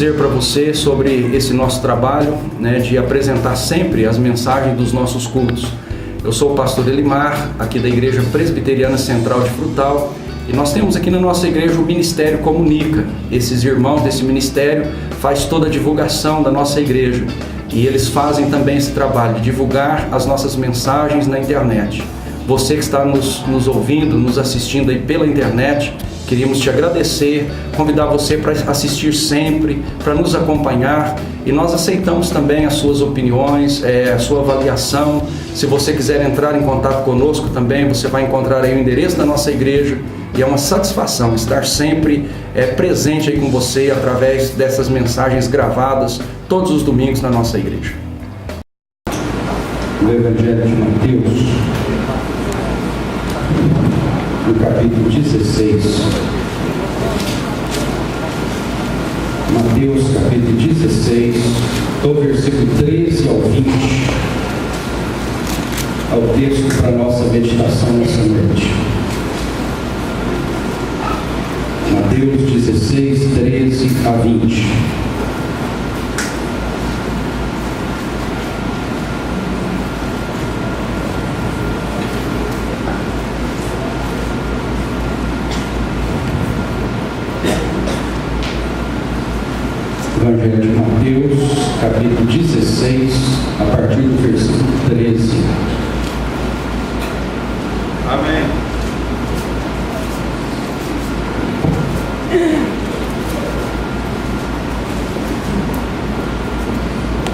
dizer para você sobre esse nosso trabalho, né, de apresentar sempre as mensagens dos nossos cultos. Eu sou o pastor Elimar, aqui da Igreja Presbiteriana Central de Frutal, e nós temos aqui na nossa igreja o Ministério Comunica. Esses irmãos desse ministério faz toda a divulgação da nossa igreja, e eles fazem também esse trabalho de divulgar as nossas mensagens na internet. Você que está nos ouvindo, nos assistindo aí pela internet, queríamos te agradecer, convidar você para assistir sempre, para nos acompanhar, e nós aceitamos também as suas opiniões, a sua avaliação. Se você quiser entrar em contato conosco também, você vai encontrar aí o endereço da nossa igreja, e é uma satisfação estar sempre presente aí com você através dessas mensagens gravadas todos os domingos na nossa igreja. O Evangelho de Mateus, no capítulo 16. Mateus, capítulo 16, do versículo 13 ao 20, é o texto para a nossa meditação nessa noite. Mateus 16, 13 a 20. Evangelho de Mateus, capítulo 16, a partir do versículo 13. Amém.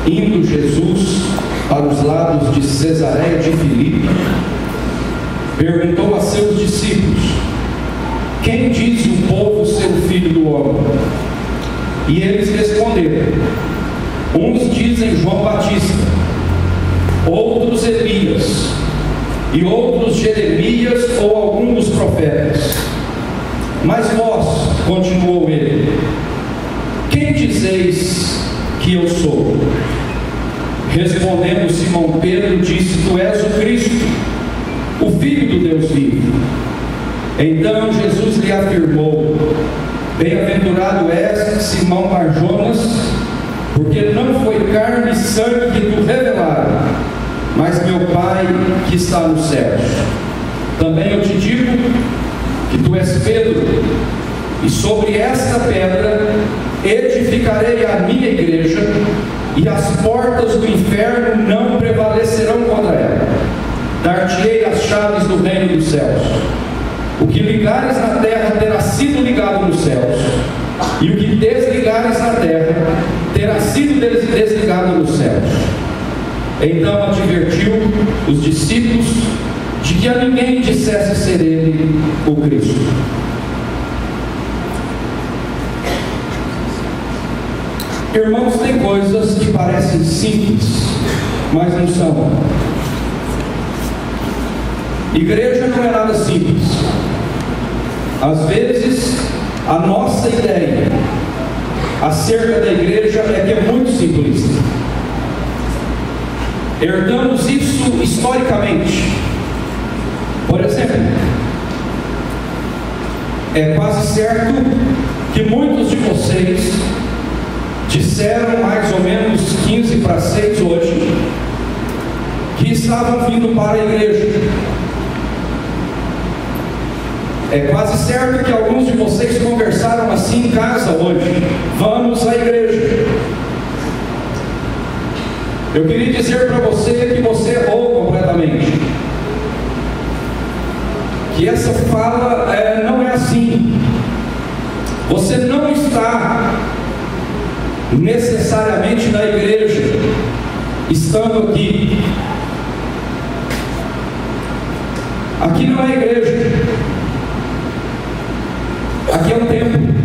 Indo Jesus para os lados de Cesareia de Filipe, perguntou a seus discípulos: quem diz o povo ser o Filho do Homem? E eles responderam: uns dizem João Batista, outros Elias, e outros Jeremias ou algum dos profetas. Mas vós, continuou ele, quem dizeis que eu sou? Respondendo Simão Pedro, disse: tu és o Cristo, o Filho do Deus vivo. Então Jesus lhe afirmou: bem-aventurado és, Simão Bar-Jonas, porque não foi carne e sangue que tu revelaram, mas meu Pai que está nos céus. Também eu te digo que tu és Pedro, e sobre esta pedra edificarei a minha igreja, e as portas do inferno não prevalecerão contra ela. Dar-te-ei as chaves do reino dos céus. O que ligares na terra terá sido ligado nos céus, e o que desligares na terra terá sido desligado nos céus. Então advertiu os discípulos de que a ninguém dissesse ser ele o Cristo. Irmãos, tem coisas que parecem simples, mas não são. Igreja não é nada simples. Às vezes, a nossa ideia acerca da igreja é que é muito simplista. Herdamos isso historicamente. Por exemplo, é quase certo que muitos de vocês disseram mais ou menos 15 para 6 hoje que estavam vindo para a igreja. É quase certo que alguns de vocês conversaram assim em casa hoje: vamos à igreja. Eu queria dizer para você que você errou completamente, que essa fala não é assim. Você não está necessariamente na igreja estando aqui. Aqui não é igreja, aqui é um templo.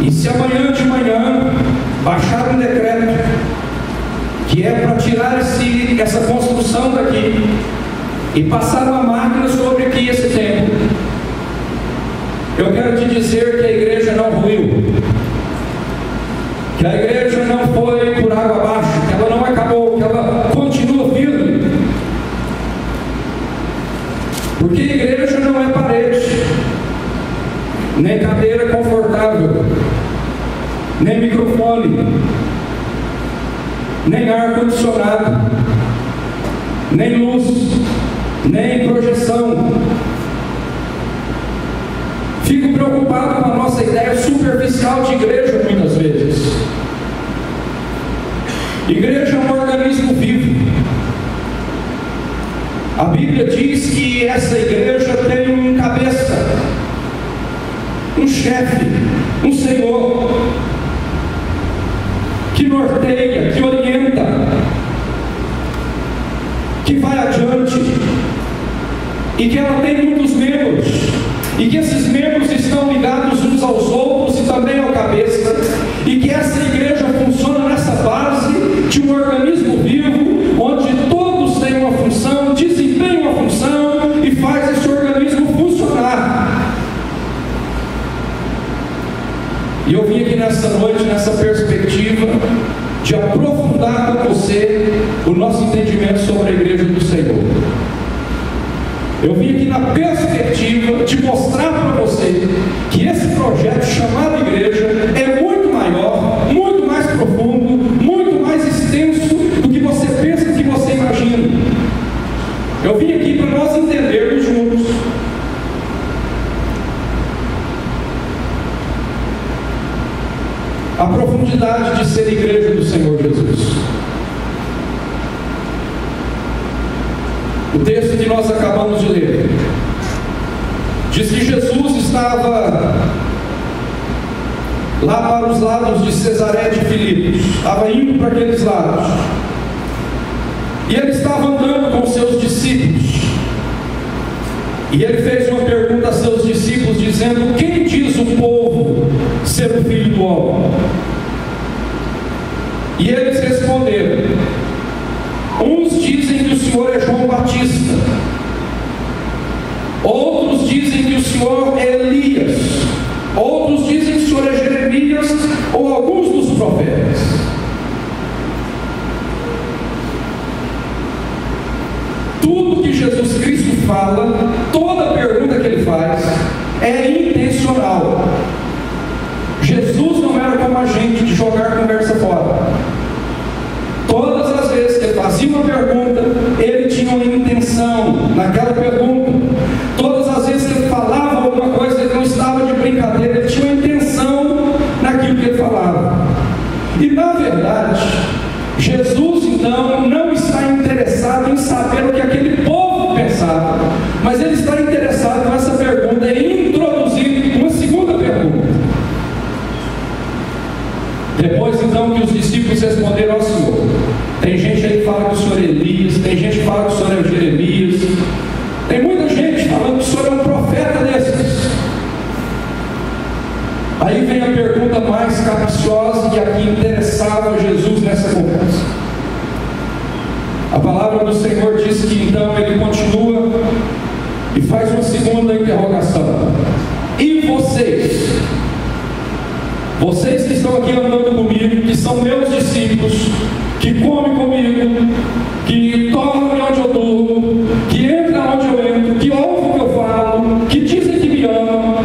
E se amanhã de manhã baixar um decreto que é para tirar essa construção daqui e passar uma máquina sobre aqui esse templo, eu quero te dizer que a igreja não ruiu, que a igreja não foi por água abaixo, que ela não acabou, que ela continua firme. Porque a igreja não é parede, nem cadeira confortável nem ar-condicionado, nem luz, nem projeção. Fico preocupado com a nossa ideia superficial de igreja muitas vezes. Igreja é um organismo vivo. A Bíblia diz que essa igreja tem um cabeça, um chefe, um Senhor, que norteia, que orienta, que vai adiante, e que ela tem muitos membros, e que esses membros estão ligados uns aos outros e também ao cabeça, e que essa igreja funciona nessa base de um organismo vivo, onde todos têm uma função, desempenham uma função e faz esse organismo funcionar. E eu vim aqui nessa noite, nessa perspectiva de aprofundar com você o nosso entendimento sobre a igreja do Senhor. Eu vim aqui na perspectiva de mostrar para você que esse projeto chamado igreja é muito maior, muito mais profundo, muito mais extenso do que você pensa, do que você imagina. Eu vim aqui para nós entendermos juntos. A profundidade de ser igreja do Senhor Jesus. O texto que nós acabamos de ler diz que Jesus estava lá para os lados de Cesaré de Filipos, estava indo para aqueles lados, e ele estava andando com seus discípulos, e ele fez uma pergunta a seus discípulos, dizendo: quem diz o povo ser o Filho do Homem? E eles responderam: uns dizem que o Senhor é João Batista, outros dizem que o Senhor é Elias, outros dizem que o Senhor é Jeremias ou alguns dos profetas. Tudo que Jesus Cristo fala, toda pergunta que ele faz é intencional. Jesus não era como a gente de jogar a conversa fora. Todas as vezes que ele fazia uma pergunta, ele tinha uma intenção naquela pergunta. Todas as vezes que ele falava alguma coisa, ele não estava de brincadeira, ele tinha uma intenção naquilo que ele falava. E na verdade, Jesus então não está interessado em saber o que aquele povo pensava, mas ele está interessado nessa pergunta, em introduzir uma segunda pergunta. Depois então que os discípulos responderam ao Senhor, tem gente aí que fala que o Senhor é Elias, tem gente que fala que o Senhor é Jeremias, tem muita gente falando que o Senhor é um profeta desses. Aí vem a pergunta mais capciosa e a que interessava Jesus nessa conversa. A palavra do Senhor diz que então ele continua e faz uma segunda interrogação: e vocês? Vocês que estão aqui andando comigo, que são meus discípulos, que comem comigo, que dormem onde eu durmo, que entram onde eu entro, que ouvem o que eu falo, que dizem que me amam,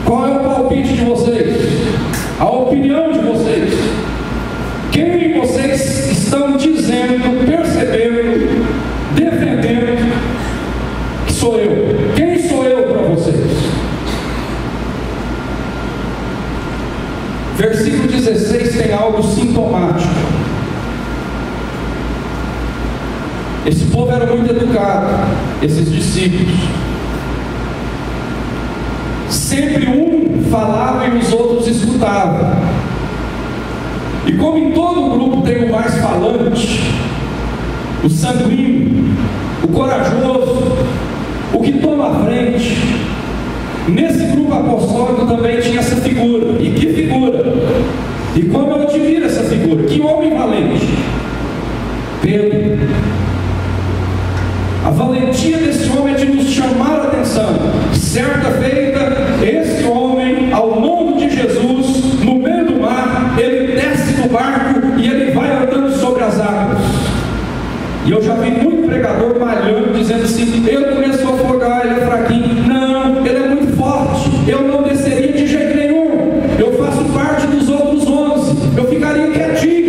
qual é o palpite de vocês? A opinião de vocês? Quem vocês estão dizendo, percebendo, defendendo que sou eu? Quem sou eu para vocês? Versículo 16 tem algo sintomático. Esse povo era muito educado, esses discípulos. Sempre um falava e os outros escutavam. E como em todo grupo tem o mais falante, o sanguíneo, o corajoso, o que toma a frente, nesse grupo apostólico também tinha essa figura. E que figura! E como eu admiro essa figura! Que homem valente! Pedro. A valentia desse homem é de nos chamar a atenção. Certa feita, esse homem, ao mando de Jesus, no meio do mar, ele desce do barco e ele vai andando sobre as águas. E eu já vi muito pregador malhando, dizendo assim: ele começou a afogar, ele é fraquinho. Não, ele é muito forte, eu não desceria de jeito nenhum, eu faço parte dos outros 11, eu ficaria quietinho.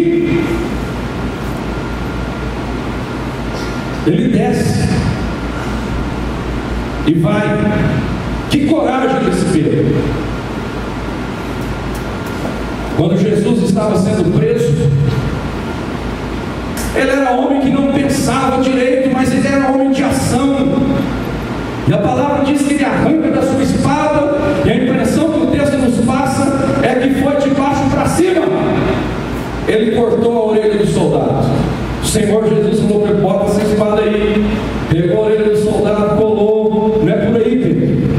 e vai. Que coragem desse Pedro! Quando Jesus estava sendo preso, ele era homem que não pensava direito, mas ele era homem de ação. E a palavra diz que ele arranca da sua espada, e a impressão que o texto nos passa é que foi de baixo para cima. Ele cortou a orelha do soldado. O Senhor Jesus falou: bota essa espada aí. Pegou a orelha do soldado, colou. Não é por aí, Pedro.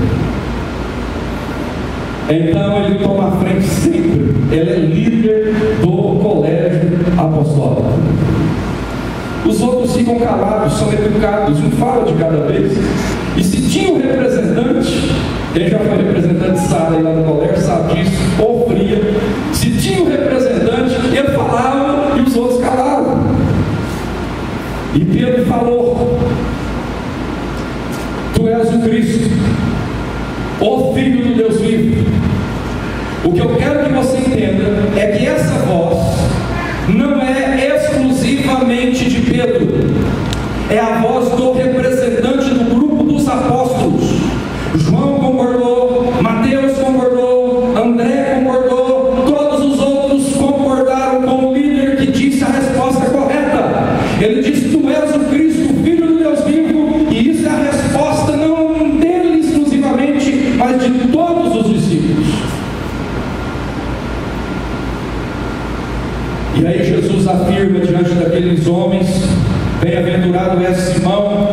Então ele toma a frente sempre. Ele é líder do colégio apostólico. Os outros ficam calados, são educados, um fala de cada vez. E se tinha um representante, quem já foi representante de sala aí lá no colégio sabe disso, ou fria. Se tinha um representante, ele falava e os outros calavam. E Pedro falou: Tu és o Cristo, o Filho do Deus vivo. O que eu quero que você entenda é que essa voz não é exclusivamente de Pedro, é a voz do representante do grupo dos apóstolos. João concordou, Mateus concordou, André concordou, todos os outros concordaram com o líder que disse a resposta correta. Ele disse: Tu és o Cristo, o Filho do Deus vivo, e isso é a resposta não dele exclusivamente, mas de todos os discípulos. E aí Jesus afirma diante daqueles homens: Bem-aventurado és Simão,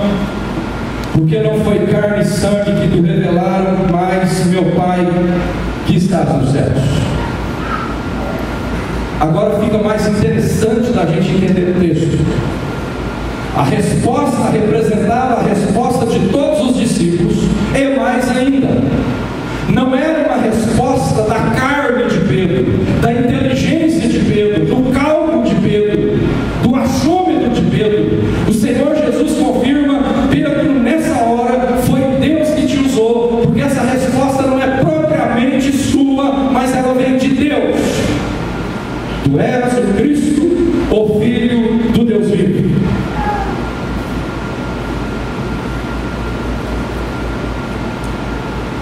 porque não foi carne e sangue que te revelaram, mas meu Pai que estás nos céus. Agora fica mais interessante da gente entender o texto. A resposta representava a resposta de todos os discípulos, e mais ainda, não era uma resposta da carne de Pedro, da inteligência de Pedro, do cálculo de Pedro, do achômetro de Pedro. O Senhor Jesus confirma: Pedro, nessa hora foi Deus que te usou, porque essa resposta não é propriamente sua, mas ela vem de Deus. Tu és o Cristo, o Filho do Deus vivo.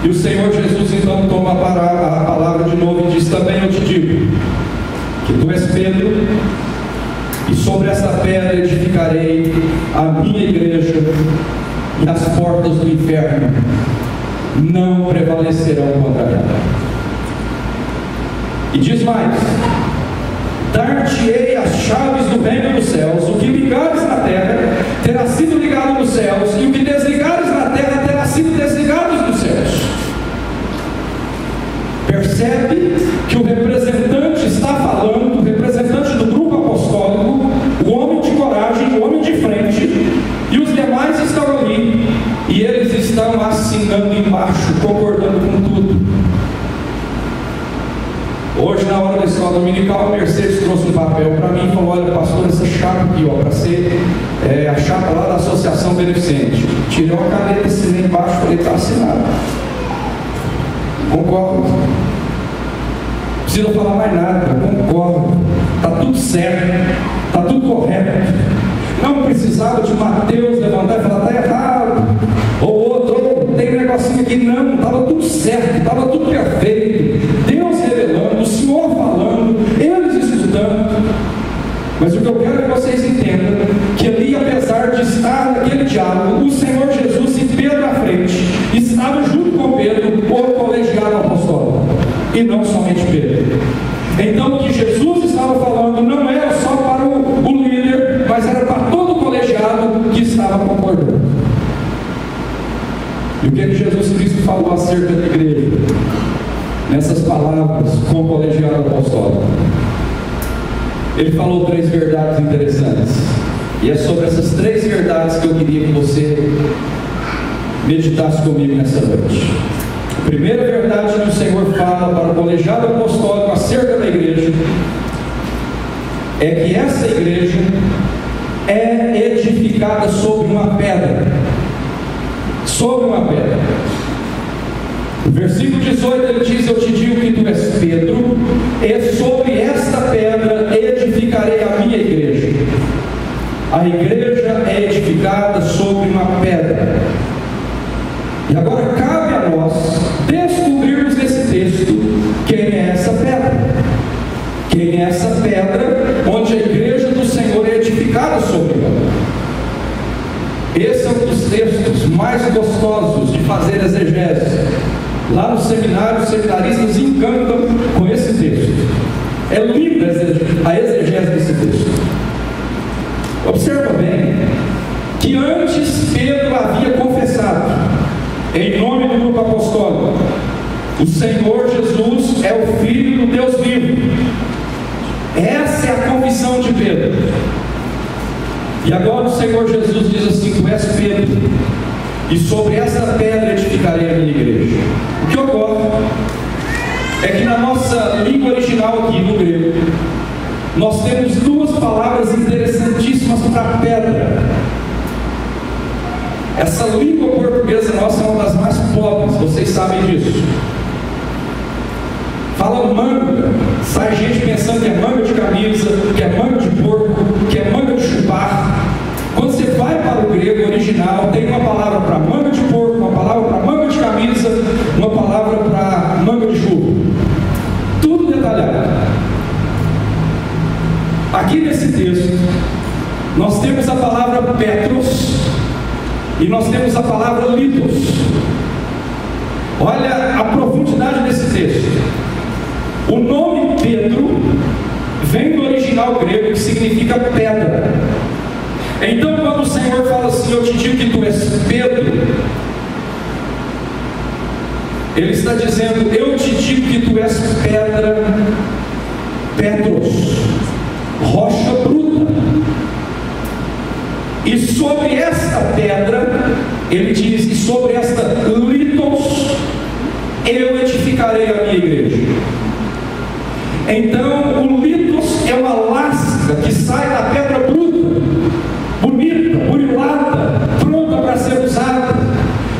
E o Senhor Jesus então toma a palavra de novo e diz: Também eu te digo que tu és Pedro, e sobre essa pedra edificarei a minha igreja, e as portas do inferno não prevalecerão contra ela. E diz mais: Dar-te-ei as chaves do reino dos céus. O que ligares na terra terá sido ligado nos céus, e o que desligares na terra terá sido desligado nos céus. Percebe que o representante está falando, o representante do grupo apostólico, o homem de coragem, o homem de frente, e os demais estão ali, e eles estão assinando embaixo, concordando com tudo. Hoje, na hora da escola dominical, a Mercedes trouxe um papel para mim e falou: Olha, pastor, essa chapa aqui, para ser a chapa lá da Associação Beneficente. Tirei uma caneta, assinei embaixo, falei: Está assinado. Concordo. Não precisa falar mais nada, concordo. Está tudo certo, está tudo correto. Não precisava de Mateus levantar e falar: Está errado. Ou outro: tem um negocinho aqui. Não, estava tudo certo, estava tudo perfeito. Deus revelando, o Senhor falando, eles escutando. Mas o que eu quero que vocês entendam, que ali, apesar de estar naquele diálogo, o Senhor Jesus e Pedro à frente, estava junto com Pedro, o colegiado apostólico, e não somente Pedro. Então o que Jesus estava falando não era só para o líder, mas era para todo o colegiado que estava concordando. E o que Jesus Cristo falou acerca da igreja? Nessas palavras com o colegiado apostólico, ele falou 3 verdades interessantes, e é sobre essas 3 verdades que eu queria que você meditasse comigo nessa noite. A primeira verdade que o Senhor fala para o colegiado apostólico acerca da igreja é que essa igreja é edificada sobre uma pedra. Sobre uma pedra. No versículo 18 ele diz: Eu te digo que tu és Pedro, e sobre esta pedra edificarei a minha igreja. A igreja é edificada sobre uma pedra. E agora cabe a nós descobrirmos nesse texto quem é essa pedra. Quem é essa pedra onde a igreja do Senhor é edificada sobre ela. Esse é um dos textos mais gostosos de fazer exegese. Lá no seminário, os seminaristas encantam com esse texto. É linda a exegese desse texto. Observa bem que antes Pedro havia confessado, em nome do grupo apostólico, o Senhor Jesus é o Filho do Deus vivo. Essa é a confissão de Pedro. E agora o Senhor Jesus diz assim: tu és Pedro, e sobre essa pedra edificarei a minha igreja. O que ocorre é que na nossa língua original aqui, no grego, nós temos duas palavras interessantíssimas para pedra. Essa língua portuguesa nossa é uma das mais pobres, vocês sabem disso. Fala manga, sai gente pensando que é manga de camisa, que é manga de porco, que é manga de chupar. Quando você vai para o grego original, tem uma palavra para manga de porco, uma palavra para manga de camisa, uma palavra para manga de churro. Tudo detalhado. Aqui nesse texto, nós temos a palavra Petros e nós temos a palavra Litos. Olha a profundidade desse texto. O nome Pedro vem do original grego, que significa pedra. Então, quando o Senhor fala assim: eu te digo que tu és Pedro, Ele está dizendo: eu te digo que tu és pedra, Petros, rocha bruta. E sobre esta pedra, Ele diz: e sobre esta litos, eu edificarei a minha igreja. Então, o litos é uma lasca que sai da pedra bruta, bonita, burilada, pronta para ser usada.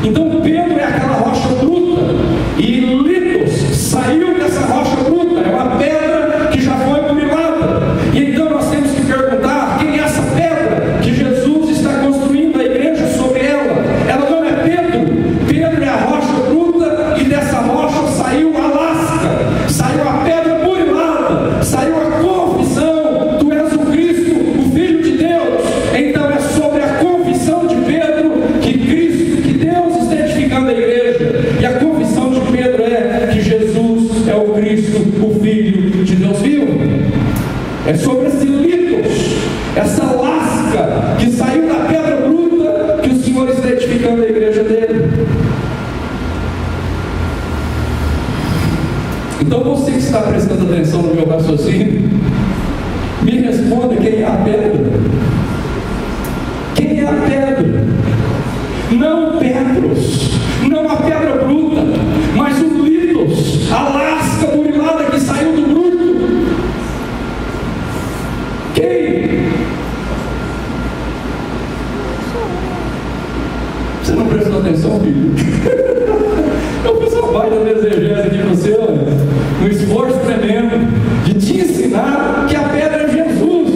Então, Pedro é aquela rocha bruta, e litos saiu dessa rocha bruta, é uma pedra que já foi burilada. E então nós temos que perguntar: quem é essa pedra que Jesus está construindo a igreja sobre ela? Ela não é Pedro. Pedro é a rocha bruta, e dessa rocha saiu a lasca, saiu a pedra burilada, saiu a confissão: tu és o Cristo, o Filho de Deus. Então é sobre a confissão de Pedro que Deus está edificando a igreja. E a confissão de Pedro é que Jesus é o Cristo, o Filho de Deus vivo. É sobre esse litos, essa lasca que saiu da pedra bruta, que o Senhor está edificando a igreja dele. Então você que está prestando atenção no meu raciocínio, me responda: quem é a pedra? Quem é a pedra? Não Petros, não a pedra bruta, mas o litos, a lasca burilada que saiu do bruto. Quem? Você não prestou atenção, filho? Eu fiz uma baita exegese aqui no seu, um esforço tremendo de te ensinar que a pedra é Jesus,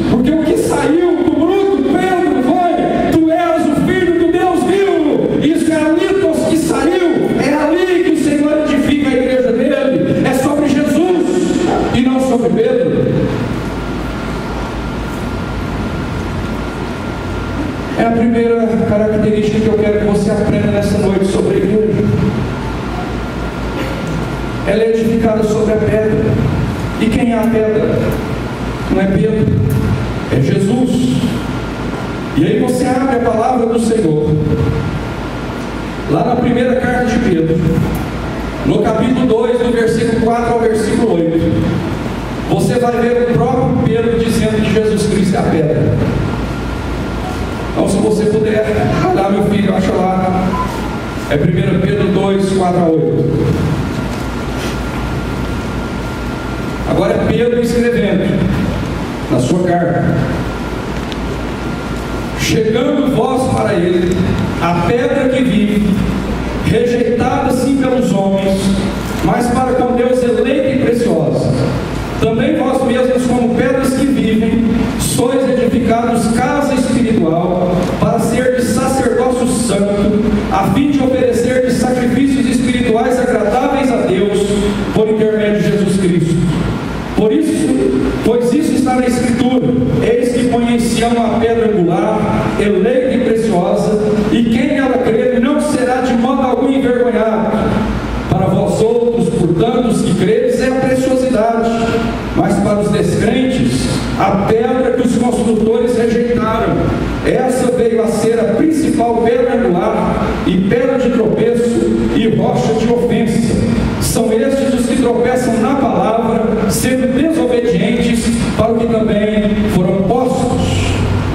porque o que saiu do bruto, Pedro, foi: tu és o Filho do Deus vivo. Isso é a litos que saiu, é ali que o Senhor edifica a igreja dele. É sobre Jesus e não sobre Pedro. É a primeira característica que eu quero que você aprenda nessa noite sobre a igreja. Ela é edificada sobre a pedra. E quem é a pedra? Não é Pedro, é Jesus. E aí você abre a palavra do Senhor, lá na primeira carta de Pedro, no capítulo 2, do versículo 4 ao versículo 8. Você vai ver o próprio Pedro dizendo que Jesus Cristo é a pedra. Então, se você puder olhar, meu filho, acha lá, é 1 Pedro 2, 4 a 8. Agora é Pedro escrevendo na sua carta: chegando vós para ele, a pedra que vive, rejeitada sim pelos homens, mas para com Deus eleita e preciosa. Também vós mesmos, como pedras que vivem, sois edificados casa espiritual, para ser de sacerdócio santo, a fim de oferecer pedra que os construtores rejeitaram. Essa veio a ser a principal pedra angular e pedra de tropeço e rocha de ofensa. São estes os que tropeçam na palavra, sendo desobedientes para o que também foram postos.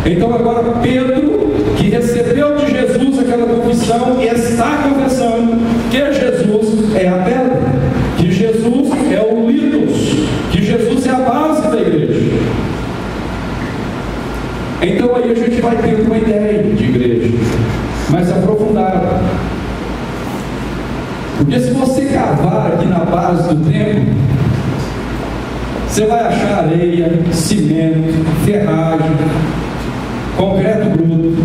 Então agora Pedro, que recebeu de Jesus aquela confissão, está confessando que Jesus é a pedra, que Jesus é o litos, que Jesus é a base da igreja. Então aí a gente vai ter uma ideia de igreja mais aprofundada. Porque se você cavar aqui na base do templo, você vai achar areia, cimento, ferragem, concreto bruto.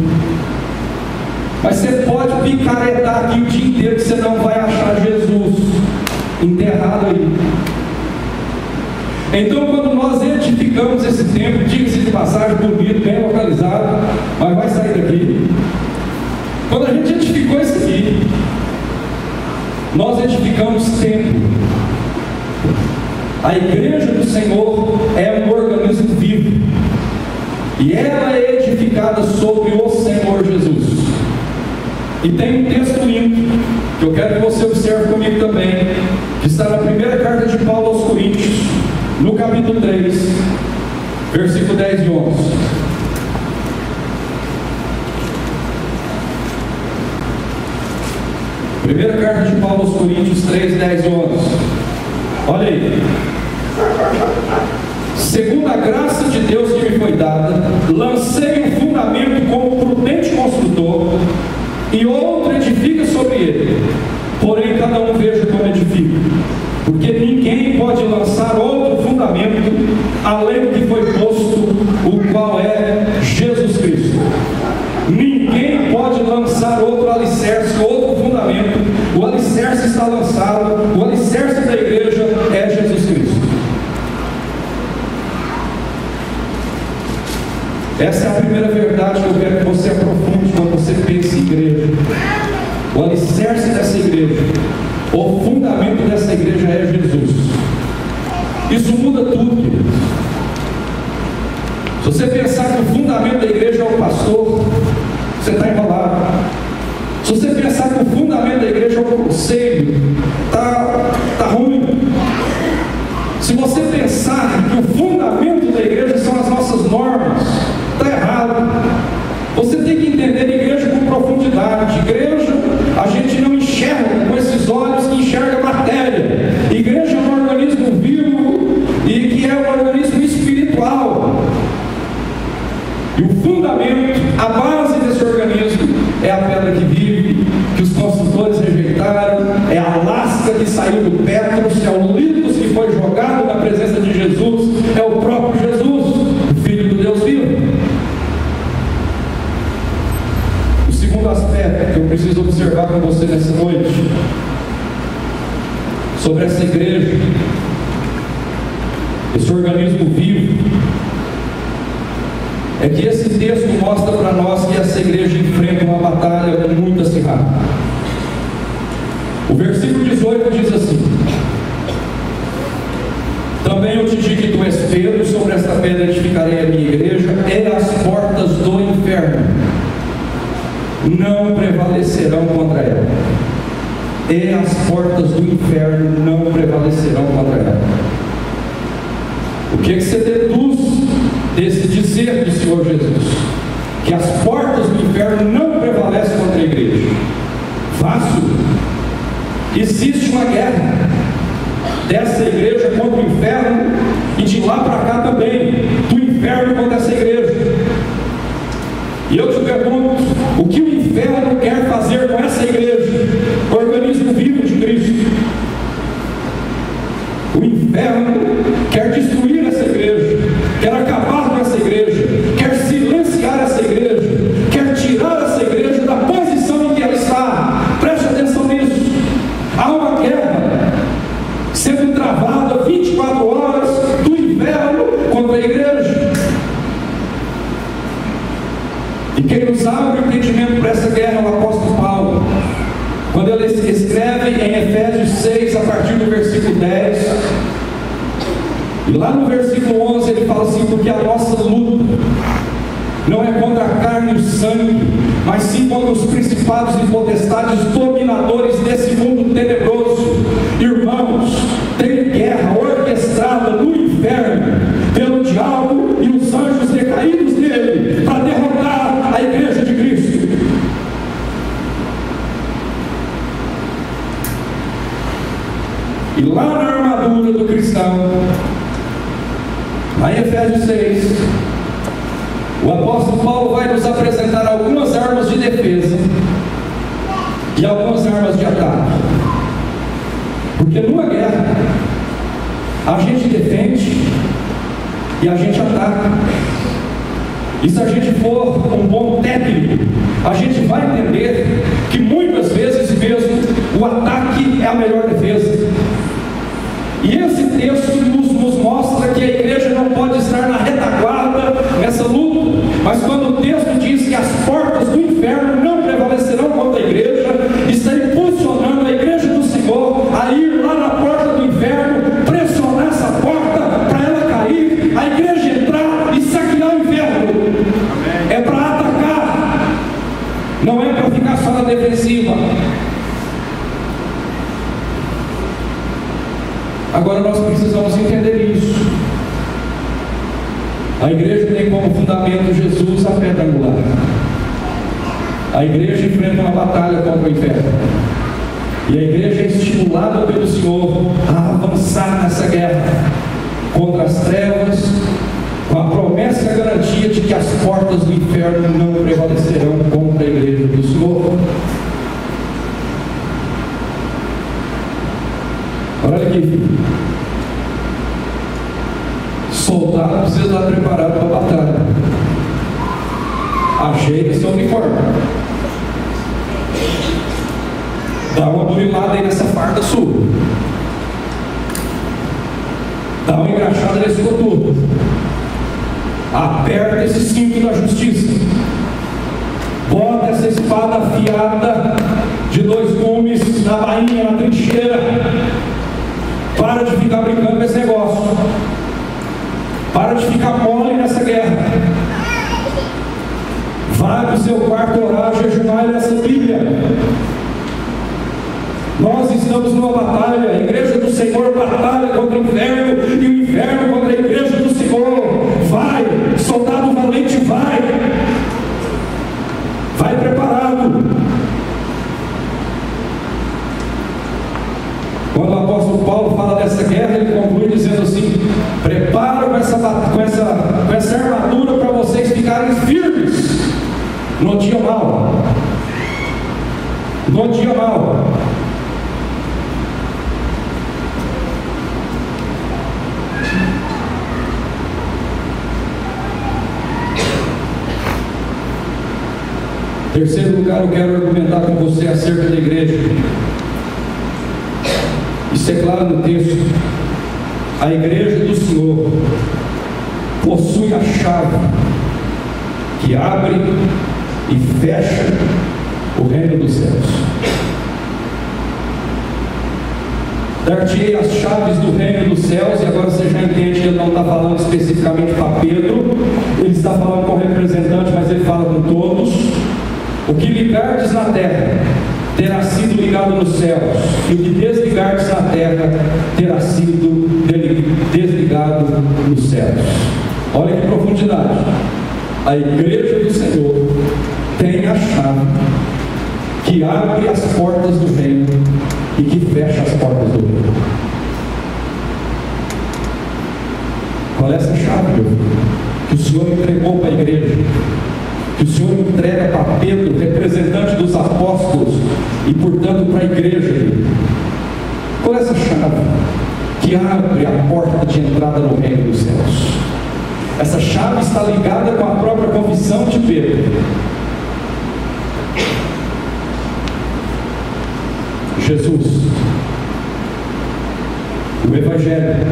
Mas você pode picaretar aqui o dia inteiro que você não vai achar Jesus enterrado aí. Então, quando nós edificamos esse templo, diga-se de passagem, bonito, bem localizado, mas vai sair daqui. Quando a gente edificou isso aqui, nós edificamos templo. A igreja do Senhor é um organismo vivo, e ela é edificada sobre o Senhor Jesus. E tem um texto lindo, que eu quero que você observe comigo também, que está na primeira carta de Paulo aos Coríntios, no capítulo 3, versículo 10 e 11. Primeira carta de Paulo aos Coríntios 3, 10 e 11. Olha aí. Segundo a graça de Deus que me foi dada, lancei um fundamento como prudente construtor, e outro edifica sobre ele. Porém, cada um veja como edifica. Porque ninguém pode lançar outro fundamento além do que foi posto, o qual é Jesus Cristo. Ninguém pode lançar outro alicerce, outro fundamento. O alicerce está lançado, o alicerce da igreja é Jesus Cristo. Essa é a primeira verdade que eu quero que você aprofunde quando você pensa em igreja. O alicerce dessa igreja, o fundamento dessa igreja é Jesus. Isso muda tudo, queridos. Se você pensar que o fundamento da igreja é o pastor, você está enrolado. Se você pensar que o fundamento da igreja é o conselho, está ruim. Se você pensar que o fundamento da igreja são as nossas normas, está errado. Você tem que entender a igreja com profundidade. Igreja, a gente não enxerga com esses olhos que enxerga a matéria. Igreja é um organismo vivo e que é um organismo espiritual. E o fundamento, a base desse organismo é a pedra que vive, que os construtores rejeitaram, é a lasca que saiu do Petros, é o litos que foi jogado na presença de Jesus, é o próprio Jesus, o Filho do Deus vivo. O segundo aspecto que eu preciso observar com você nessa noite, sobre essa igreja, esse organismo vivo, é que esse texto mostra para nós que essa igreja enfrenta uma batalha muito acirrada. O versículo 18 diz assim: também eu te digo que tu és Pedro, sobre esta pedra edificarei a minha igreja, e as portas do inferno não prevalecerão contra ela. E as portas do inferno não prevalecerão contra ela. O que você deduz desse dizer do Senhor Jesus? Que as portas do inferno não prevalecem contra a igreja. Fácil. Existe uma guerra dessa igreja contra o inferno, e de lá para cá também, do inferno contra essa igreja. E eu te pergunto, o que o inferno quer fazer com essa igreja, organismo vivo de Cristo? O inferno quer destruir essa igreja, quer acabar com essa igreja, quer silenciar essa igreja, quer tirar essa igreja da posição em que ela está. Preste atenção nisso. Há uma guerra sendo travada 24 horas do inferno contra a igreja. E quem nos abre o entendimento para essa guerra é o apóstolo Paulo, quando ele escreve em Efésios 6, a partir do versículo 10, E lá no versículo 11 ele fala assim: porque a nossa luta não é contra a carne e o sangue, mas sim contra os principados e potestades, dominadores desse mundo tenebroso. Irmãos, tem guerra orquestrada no inferno pelo diabo e os anjos decaídos dele para derrotar a igreja de Cristo. E lá na armadura do cristão, lá em Efésios 6, o apóstolo Paulo vai nos apresentar algumas armas de defesa e algumas armas de ataque. Porque numa guerra, a gente defende e a gente ataca. E se a gente for um bom técnico, a gente vai entender que muitas vezes mesmo o ataque é a melhor defesa. E esse texto nos mostra que a igreja não pode estar na retaguarda nessa luta, mas quando o texto diz que as portas do inferno não prevalecerão contra a igreja, está impulsionando a igreja do Senhor a ir lá na porta do inferno, pressionar essa porta para ela cair, a igreja entrar e saquear o inferno. Amém. É para atacar, não é para ficar só na defensiva. Agora nós precisamos entender isso. A igreja tem como fundamento Jesus, a pedra angular. A igreja enfrenta uma batalha contra o inferno. E a igreja é estimulada pelo Senhor a avançar nessa guerra contra as trevas, com a promessa e a garantia de que as portas do inferno não prevalecerão contra a igreja do Senhor. Olha aqui, filho. Soldado precisa estar preparado para a batalha. Ajeita seu uniforme. Dá uma burilada aí nessa farda sua. Dá uma engraxada nesse coturno. Aperta esse cinto da justiça. Bota essa espada afiada de 2 gumes na bainha, na trincheira. Para de ficar brincando com esse negócio. Para de ficar mole nessa guerra. Vai para o seu quarto orar, jejuar e ler essa Bíblia. Nós estamos numa batalha. A igreja do Senhor batalha contra o inferno e o inferno contra a igreja do Senhor. Vai, soldado valente, vai. Vai preparado. Quando o apóstolo Paulo fala dessa guerra, ele conclui dizendo assim: preparo com essa armadura para vocês ficarem firmes no dia mau. No dia mau. Terceiro lugar, eu quero argumentar com você acerca da igreja. Isso é claro no texto. A igreja do Senhor possui a chave que abre e fecha o reino dos céus. Dar-te-ei as chaves do reino dos céus, e agora você já entende que ele não está falando especificamente para Pedro, ele está falando com o representante, mas ele fala com todos. O que ligardes na terra terá sido ligado nos céus, e o que desligardes na terra terá sido desligado nos céus. Olha que profundidade. A igreja do Senhor tem a chave que abre as portas do reino e que fecha as portas do reino. Qual é essa chave, meu filho? Que o Senhor entregou para a igreja, que o Senhor entrega para Pedro, representante dos apóstolos, e portanto para a igreja. Qual é essa chave que abre a porta de entrada no reino dos céus? Essa chave está ligada com a própria confissão de Pedro. Jesus, o Evangelho,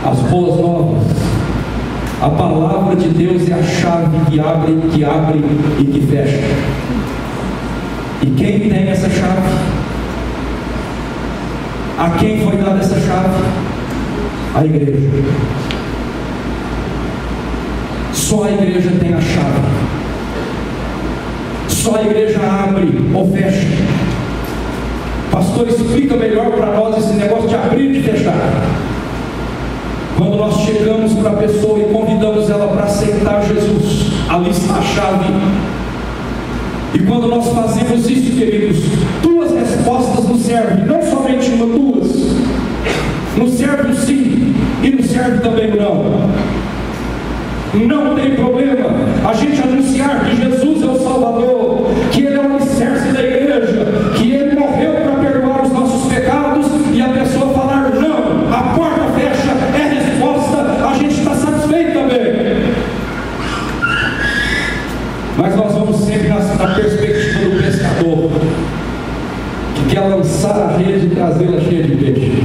as boas novas, a palavra de Deus é a chave que abre e que fecha. E quem tem essa chave? A quem foi dada essa chave? A igreja. Só a igreja tem a chave. Só a igreja abre ou fecha. Pastor, explica melhor para nós esse negócio de abrir e de fechar. Quando nós chegamos para a pessoa e convidamos ela para aceitar Jesus, ali está a chave. E quando nós fazemos isso, queridos, duas respostas nos servem, não somente uma, duas. Nos serve o sim e nos serve também o não. Não tem problema a gente anunciar que Jesus é o Salvador, que Ele é o alicerce da igreja, que Ele morreu para perdoar os nossos pecados, e a pessoa falar não, a porta fecha, é resposta, a gente está satisfeito também. Mas nós vamos sempre na perspectiva do pescador, que quer lançar a rede e trazê-la cheia de peixe.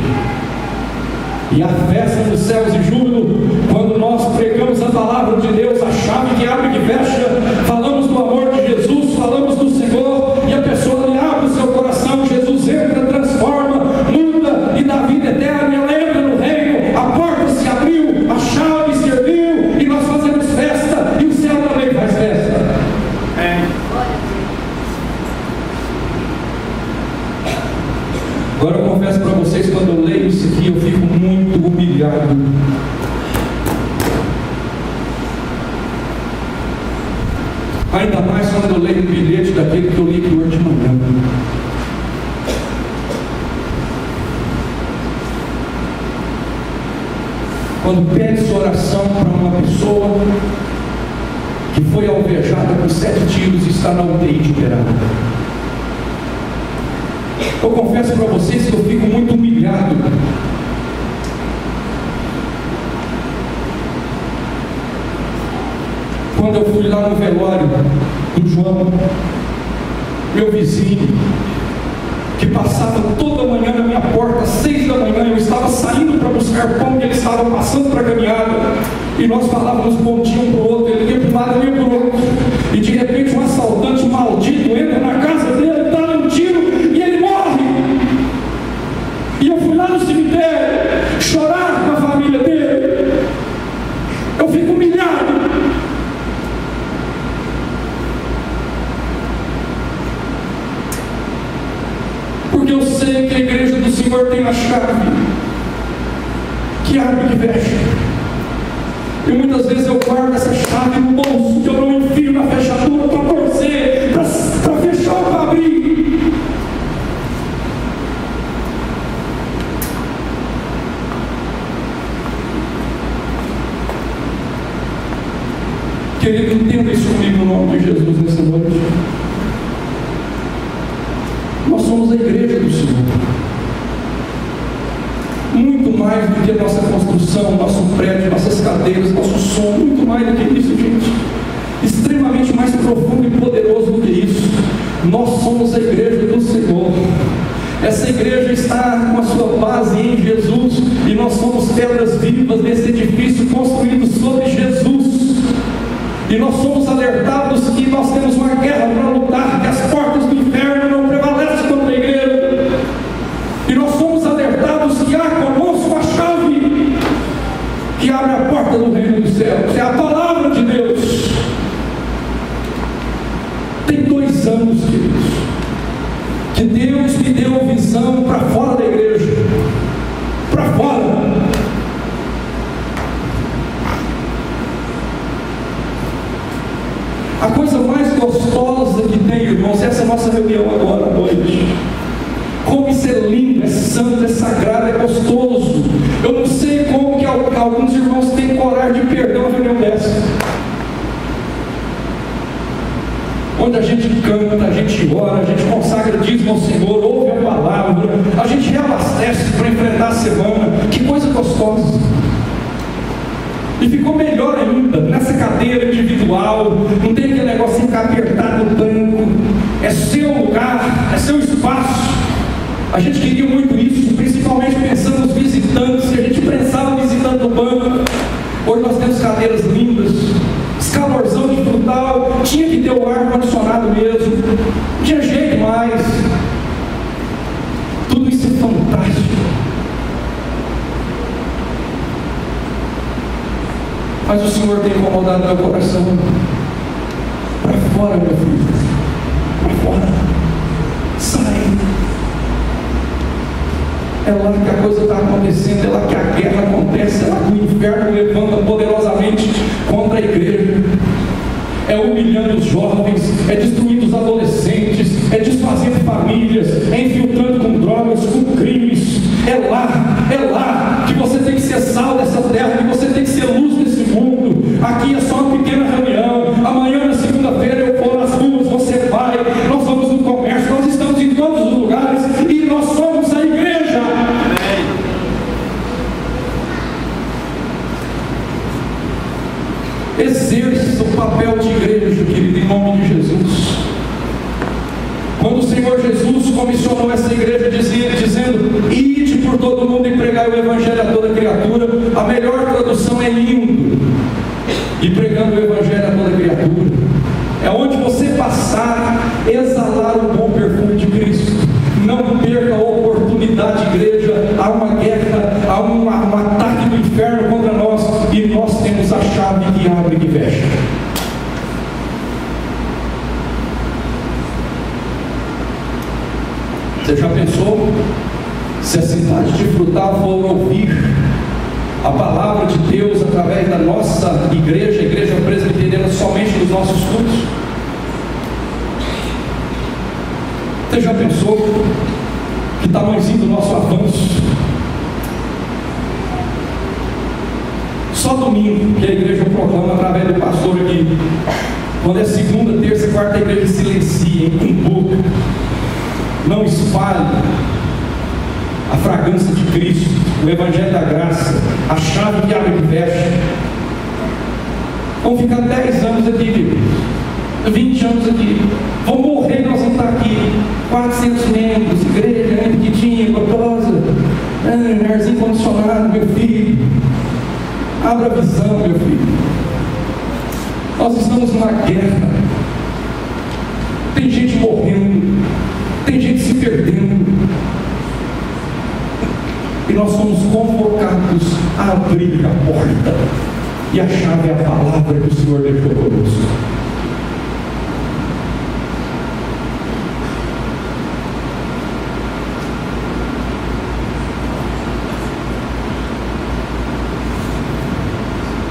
E a festa dos céus e júbilo, quando nós pregamos a palavra de Deus, a chave que abre e que fecha, falamos do amor de Jesus, falamos do Senhor, e a pessoa lhe abre o seu coração, Jesus entra, transforma, muda e dá vida eterna, e ela entra no reino, a porta se abriu, a chave serviu, e nós fazemos festa, e o céu também faz festa. Agora eu confesso para vocês, quando eu leio isso aqui, eu fico muito humilhado. Ainda mais quando eu leio um bilhete daquele que eu li aqui hoje de manhã. Quando pede sua oração para uma pessoa que foi alvejada com 7 tiros e está na UTI de Uberaba. Eu confesso para vocês que eu fico muito humilhado. Quando eu fui lá no velório do João, meu vizinho, que passava toda manhã na minha porta, às 6 da manhã, eu estava saindo para buscar pão, e ele estava passando para a caminhada, e nós falávamos bom dia um para o outro, ele ia para um lado, eu ia para o outro, e de repente um assaltante maldito entra na casa dele, dá um tiro, e ele morre. E eu fui lá no cemitério chorar com a família dele. Eu fico humilhado. Porque eu sei que a igreja do Senhor tem a chave que abre e que fecha. E muitas vezes eu guardo essa chave no bolso, que eu não enfio na fechadura para torcer, para fechar ou para abrir. Querido, entenda isso comigo no nome de Jesus nessa noite. Nós somos a igreja do Senhor. Muito mais do que a nossa construção, nosso prédio, nossas cadeiras, nosso som, muito mais do que isso, gente. Extremamente mais profundo e poderoso do que isso. Nós somos a igreja do Senhor. Essa igreja está com a sua base em Jesus, e nós somos pedras vivas nesse edifício construído sobre Jesus. E nós somos alertados que nós temos uma guerra para lutar, que as portas do inferno não prevalecem contra a igreja. E nós somos alertados que há conosco a chave que abre a porta do reino dos céus. É a palavra de Deus. Tem 2 anos, queridos, que Deus me deu visão para fora da igreja. Para fora. A coisa mais gostosa que tem, irmãos, é essa nossa reunião agora à noite. Como isso é lindo, é santo, é sagrado, é gostoso. Eu não sei como que alguns irmãos têm coragem de perder uma reunião dessa. Onde a gente canta, a gente ora, a gente consagra dízimo ao Senhor, ouve a palavra, a gente reabastece para enfrentar a semana. Que coisa gostosa. E ficou melhor ainda, nessa cadeira individual, não tem aquele negócio de ficar apertado no banco, é seu lugar, é seu espaço. A gente queria muito isso, principalmente pensando nos visitantes, e a gente pensava visitando o banco. Hoje nós temos cadeiras lindas, esse calorzão de frutal, tinha que ter o ar condicionado mesmo, não tinha jeito mais. Tudo isso é fantástico. Mas o Senhor tem incomodado meu coração. Para fora, meu filho. Para fora. Sai. É lá que a coisa está acontecendo, é lá que a guerra acontece, é lá que o inferno levanta poderosamente contra a igreja. É humilhando os jovens, é destruindo os adolescentes, é desfazendo famílias, é infiltrando com drogas, com crimes. É lá que você tem que ser sal dessa terra, que você tem que ser luz desse mundo. Aqui é só uma pequena reunião. Amanhã, na segunda-feira, eu vou nas ruas, você vai, nós vamos no comércio, nós estamos em todos os lugares e nós somos a igreja. Exerça o papel de igreja, querido, em nome de Jesus. Quando o Senhor Jesus comissionou essa igreja dizendo: ide por todo mundo e pregai o evangelho a toda criatura, a melhor tradução é indo e pregando o evangelho a toda criatura. É onde você passar, exalar o bom perfume de Cristo. Não perca a oportunidade, igreja. Há uma guerra, há um ataque do inferno contra nós, e nós temos a chave que abre e que fecha. Você já pensou se a cidade de Frutal for ouvir a palavra de Deus através da nossa igreja, a igreja presbiteriana, somente nos nossos cultos? Você já pensou que tamanhozinho do nosso avanço? Só domingo que a igreja proclama através do pastor aqui. Quando é segunda, terça e quarta, a igreja silencia, embuca, não espalhe a fragrância de Cristo, o evangelho da graça, a chave que abre e fecha. Vamos ficar 10 anos aqui, 20 anos aqui, vamos morrer, nós vamos estar aqui, 400 membros, igreja pequitinha, gostosa, arzinho condicionado, meu filho. Abra a visão, meu filho. Nós estamos numa guerra. Tem gente morrendo, tem gente se perdendo, e nós somos convocados a abrir a porta, e a chave é a palavra que o Senhor deixou conosco.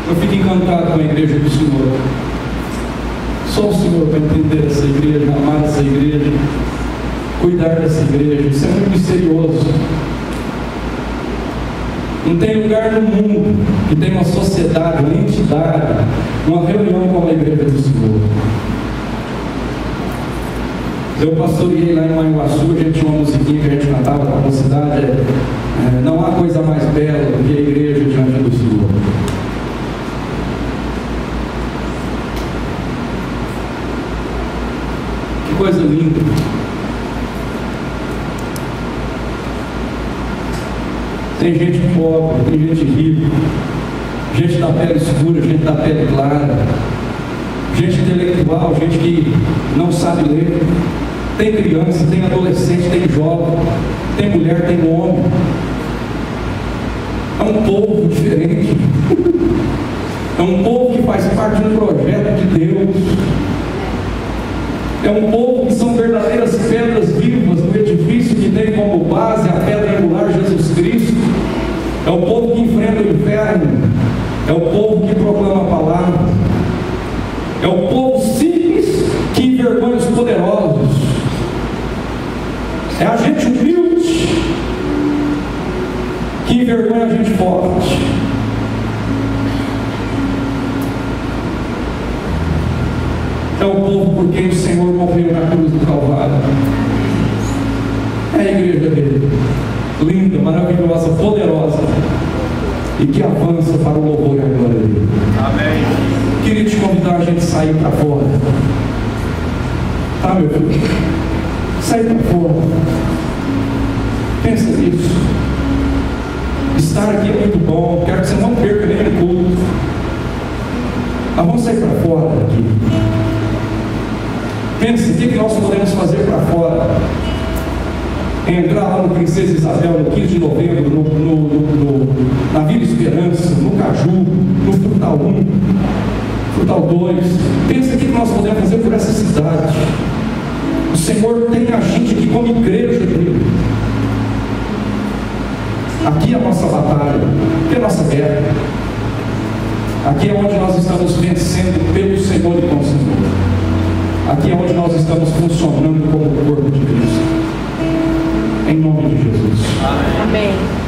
Eu fico encantado com a igreja do Senhor. Só o Senhor vai entender essa igreja, amar essa igreja, cuidar dessa igreja. Isso é muito misterioso. Não tem lugar no mundo que tenha uma sociedade, uma entidade, uma reunião como a igreja do Senhor. Eu pastoreei lá em Manhuaçu, a gente tinha uma musiquinha que a gente cantava para a cidade. Não há coisa mais bela do que a igreja diante do Senhor. Que coisa linda. Tem gente pobre, tem gente rica, gente da pele escura, gente da pele clara, gente intelectual, gente que não sabe ler. Tem criança, tem adolescente, tem jovem, tem mulher, tem homem. É um povo diferente. É um povo que faz parte de um projeto de Deus. É um povo que são verdadeiras pedras vivas no edifício que tem como base a pedra angular Jesus Cristo. É o povo que enfrenta o inferno. É o povo que proclama a palavra. É o povo simples que envergonha os poderosos. É a gente humilde que envergonha a gente forte. É o povo por quem o Senhor morreu na cruz do Calvário. É a igreja dele, linda, maravilhosa, poderosa, e que avança para o louvor e a glória dele. Amém. Queria te convidar a gente sair para fora. Tá, meu filho? Sair para fora. Pensa nisso. Estar aqui é muito bom. Quero que você não perca nenhum culto. Mas vamos sair para fora daqui. Pense, o que nós podemos fazer para fora? entrar lá no Princesa Isabel no 15 de novembro, na Vila Esperança, no Caju, no Frutal 1, Frutal 2. Pensa o que nós podemos fazer por essa cidade. O Senhor tem a gente aqui como igreja dele. Aqui é a nossa batalha, aqui é a nossa guerra. Aqui é onde nós estamos vencendo pelo Senhor e com o Senhor. Aqui é onde nós estamos funcionando como o corpo de Cristo. Em nome de Jesus. Amém.